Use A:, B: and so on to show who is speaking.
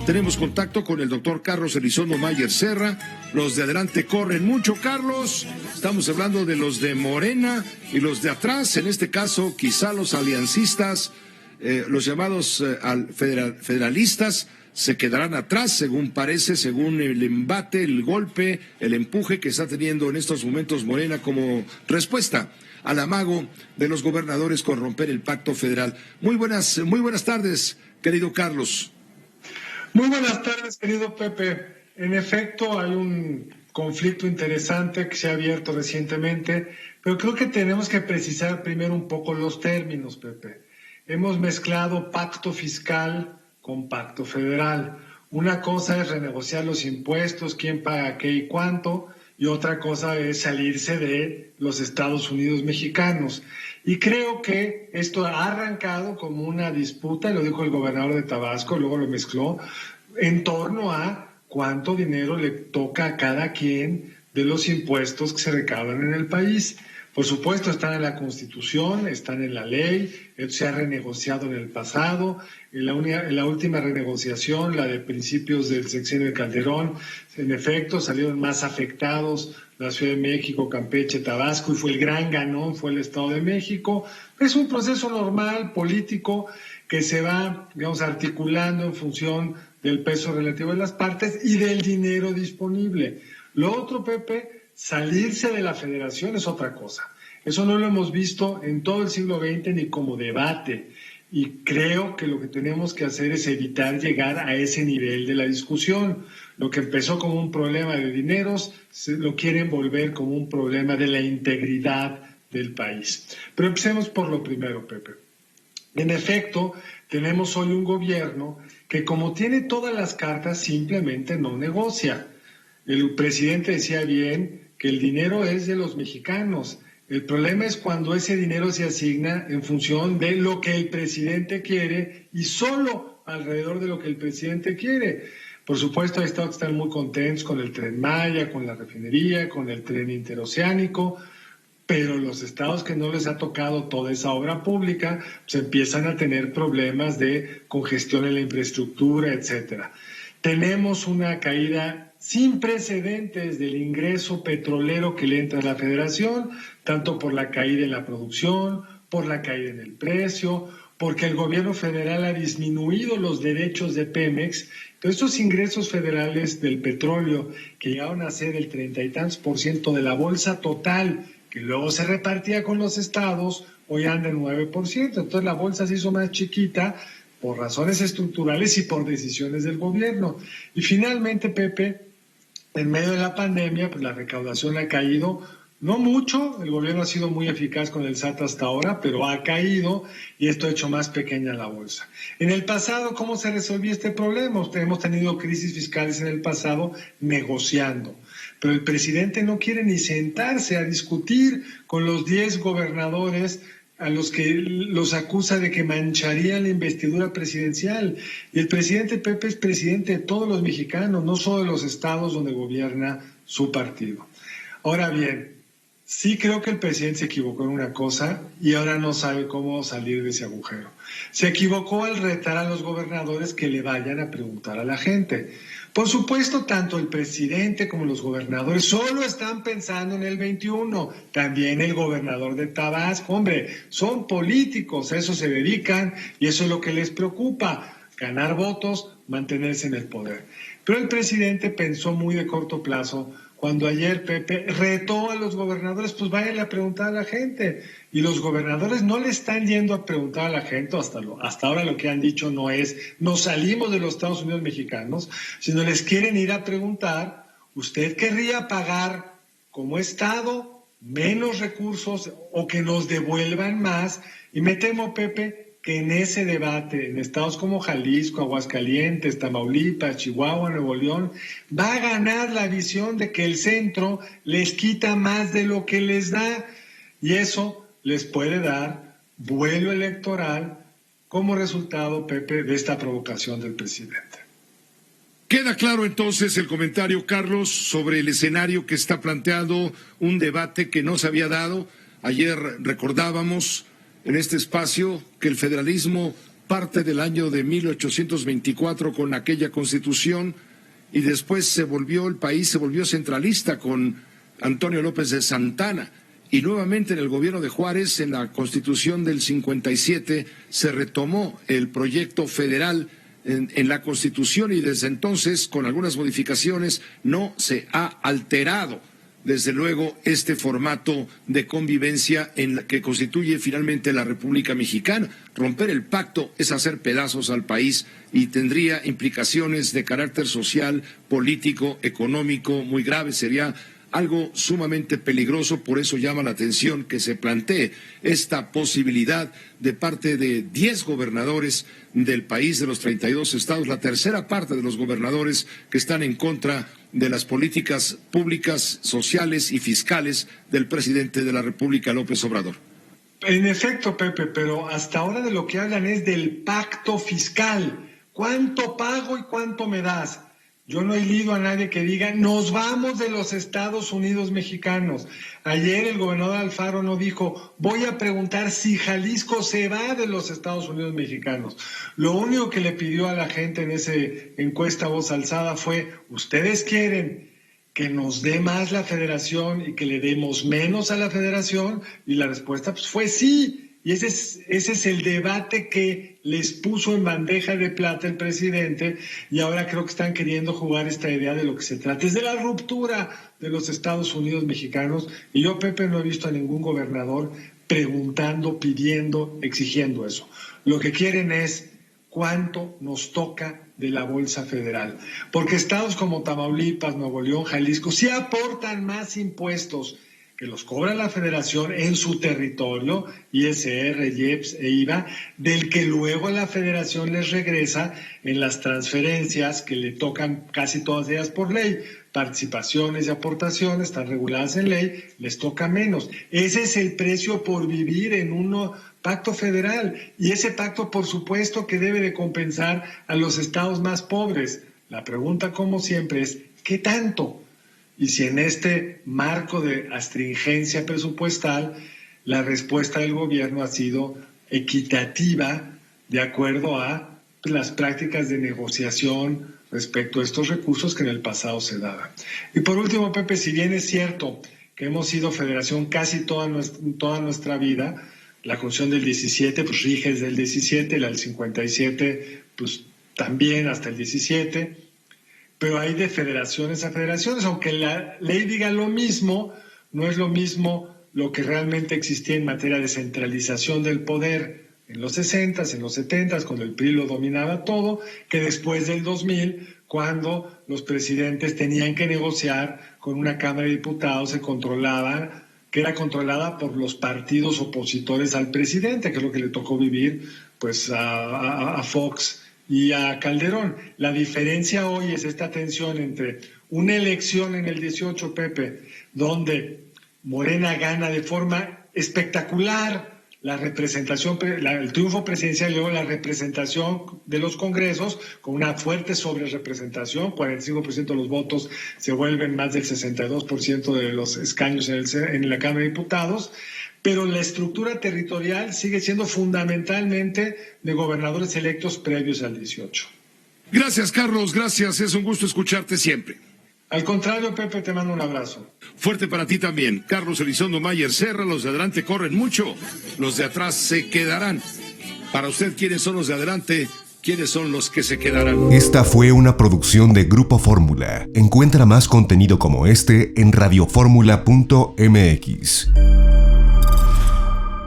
A: Tenemos contacto con el doctor Carlos Elizondo Mayer Serra. Los de adelante corren mucho, Carlos. Estamos hablando de los de Morena y los de atrás, en este caso quizá los aliancistas, los llamados federalistas, se quedarán atrás, según parece, según el embate, el golpe, el empuje que está teniendo en estos momentos Morena como respuesta al amago de los gobernadores con romper el pacto federal. Muy buenas tardes, querido Carlos.
B: Muy buenas tardes, querido Pepe. En efecto, hay un conflicto interesante que se ha abierto recientemente, pero creo que tenemos que precisar primero un poco los términos, Pepe. Hemos mezclado pacto fiscal con pacto federal. Una cosa es renegociar los impuestos, quién paga qué y cuánto, y otra cosa es salirse de los Estados Unidos mexicanos. Y creo que esto ha arrancado como una disputa, lo dijo el gobernador de Tabasco, luego lo mezcló, en torno a cuánto dinero le toca a cada quien de los impuestos que se recaudan en el país. Por supuesto, están en la Constitución, están en la ley, se ha renegociado en el pasado. En la última renegociación, la de principios del sexenio de Calderón, en efecto, salieron más afectados la Ciudad de México, Campeche, Tabasco, y fue el gran ganón, fue el Estado de México. Es un proceso normal, político, que se va, digamos, articulando en función del peso relativo de las partes y del dinero disponible. Lo otro, Pepe, salirse de la federación es otra cosa. Eso no lo hemos visto en todo el siglo XX ni como debate. Y creo que lo que tenemos que hacer es evitar llegar a ese nivel de la discusión. Lo que empezó como un problema de dineros, lo quieren volver como un problema de la integridad del país. Pero empecemos por lo primero, Pepe. En efecto, tenemos hoy un gobierno que, como tiene todas las cartas, simplemente no negocia. El presidente decía bien que el dinero es de los mexicanos. El problema es cuando ese dinero se asigna en función de lo que el presidente quiere y solo alrededor de lo que el presidente quiere. Por supuesto, hay estados que están muy contentos con el Tren Maya, con la refinería, con el tren interoceánico, pero los estados que no les ha tocado toda esa obra pública, pues empiezan a tener problemas de congestión en la infraestructura, etcétera. Tenemos una caída sin precedentes del ingreso petrolero que le entra a la federación, tanto por la caída en la producción, por la caída en el precio, porque el gobierno federal ha disminuido los derechos de Pemex. Entonces, estos ingresos federales del petróleo, que llegaron a ser el 30 y tantos % de la bolsa total, que luego se repartía con los estados, hoy anda en 9%. Entonces, la bolsa se hizo más chiquita por razones estructurales y por decisiones del gobierno. Y finalmente, Pepe, en medio de la pandemia, pues la recaudación ha caído, no mucho, el gobierno ha sido muy eficaz con el SAT hasta ahora, pero ha caído y esto ha hecho más pequeña la bolsa. En el pasado, ¿cómo se resolvió este problema? Hemos tenido crisis fiscales en el pasado negociando, pero el presidente no quiere ni sentarse a discutir con los 10 gobernadores a los que los acusa de que mancharían la investidura presidencial. Y el presidente Pepe es presidente de todos los mexicanos, no solo de los estados donde gobierna su partido. Ahora bien, sí creo que el presidente se equivocó en una cosa y ahora no sabe cómo salir de ese agujero. Se equivocó al retar a los gobernadores que le vayan a preguntar a la gente. Por supuesto, tanto el presidente como los gobernadores solo están pensando en el 21. También el gobernador de Tabasco. Hombre, son políticos, a eso se dedican y eso es lo que les preocupa. Ganar votos, mantenerse en el poder. Pero el presidente pensó muy de corto plazo cuando ayer Pepe retó a los gobernadores, pues váyanle a preguntar a la gente. Y los gobernadores no le están yendo a preguntar a la gente, hasta ahora lo que han dicho no es, nos salimos de los Estados Unidos mexicanos, sino les quieren ir a preguntar, ¿usted querría pagar como Estado menos recursos o que nos devuelvan más? Y me temo, Pepe, que en ese debate, en estados como Jalisco, Aguascalientes, Tamaulipas, Chihuahua, Nuevo León, va a ganar la visión de que el centro les quita más de lo que les da y eso les puede dar vuelo electoral como resultado, Pepe, de esta provocación del presidente.
A: Queda claro entonces el comentario, Carlos, sobre el escenario que está planteado, un debate que no se había dado. Ayer recordábamos en este espacio que el federalismo parte del año de 1824 con aquella constitución, y después el país se volvió centralista con Antonio López de Santana. Y nuevamente en el gobierno de Juárez, en la Constitución del 57, se retomó el proyecto federal en la Constitución, y desde entonces, con algunas modificaciones, no se ha alterado, desde luego, este formato de convivencia en la que constituye finalmente la República Mexicana. Romper el pacto es hacer pedazos al país y tendría implicaciones de carácter social, político, económico muy graves. Sería algo sumamente peligroso. Por eso llama la atención que se plantee esta posibilidad de parte de 10 gobernadores del país, de los 32 estados, la tercera parte de los gobernadores que están en contra de las políticas públicas, sociales y fiscales del presidente de la República, López Obrador.
B: En efecto, Pepe, pero hasta ahora de lo que hablan es del pacto fiscal. ¿Cuánto pago y cuánto me das? Yo no he leído a nadie que diga, nos vamos de los Estados Unidos mexicanos. Ayer el gobernador Alfaro no dijo, voy a preguntar si Jalisco se va de los Estados Unidos mexicanos. Lo único que le pidió a la gente en esa encuesta a voz alzada fue, ¿ustedes quieren que nos dé más la federación y que le demos menos a la federación? Y la respuesta pues, fue sí. Y ese es el debate que les puso en bandeja de plata el presidente, y ahora creo que están queriendo jugar esta idea de lo que se trata. Es de la ruptura de los Estados Unidos mexicanos, y yo, Pepe, no he visto a ningún gobernador preguntando, pidiendo, exigiendo eso. Lo que quieren es cuánto nos toca de la bolsa federal, porque estados como Tamaulipas, Nuevo León, Jalisco sí aportan más impuestos que los cobra la federación en su territorio, ISR, IEPS e IVA, del que luego la federación les regresa en las transferencias que le tocan casi todas ellas por ley. Participaciones y aportaciones están reguladas en ley, les toca menos. Ese es el precio por vivir en un pacto federal, y ese pacto por supuesto que debe de compensar a los estados más pobres. La pregunta, como siempre, es ¿qué tanto? Y si en este marco de astringencia presupuestal la respuesta del gobierno ha sido equitativa de acuerdo a las prácticas de negociación respecto a estos recursos que en el pasado se daban. Y por último, Pepe, si bien es cierto que hemos sido federación casi toda nuestra vida, la Constitución del 17 pues rige desde el 17, la del 57 pues también hasta el 17, pero hay de federaciones a federaciones, aunque la ley diga lo mismo, no es lo mismo lo que realmente existía en materia de centralización del poder en los 60s, en los 70s, cuando el PRI lo dominaba todo, que después del 2000, cuando los presidentes tenían que negociar con una Cámara de Diputados, que era controlada por los partidos opositores al presidente, que es lo que le tocó vivir pues a Fox y a Calderón. La diferencia hoy es esta tensión entre una elección en el 18, Pepe, donde Morena gana de forma espectacular la representación, el triunfo presidencial y luego la representación de los congresos, con una fuerte sobrerepresentación, 45% de los votos se vuelven más del 62% de los escaños en la Cámara de Diputados, pero la estructura territorial sigue siendo fundamentalmente de gobernadores electos previos al 18.
A: Gracias, Carlos, gracias, es un gusto escucharte siempre.
B: Al contrario, Pepe, te mando un abrazo.
A: Fuerte para ti también. Carlos Elizondo Mayer Serra, los de adelante corren mucho, los de atrás se quedarán. Para usted, ¿quiénes son los de adelante? ¿Quiénes son los que se quedarán?
C: Esta fue una producción de Grupo Fórmula. Encuentra más contenido como este en radioformula.mx.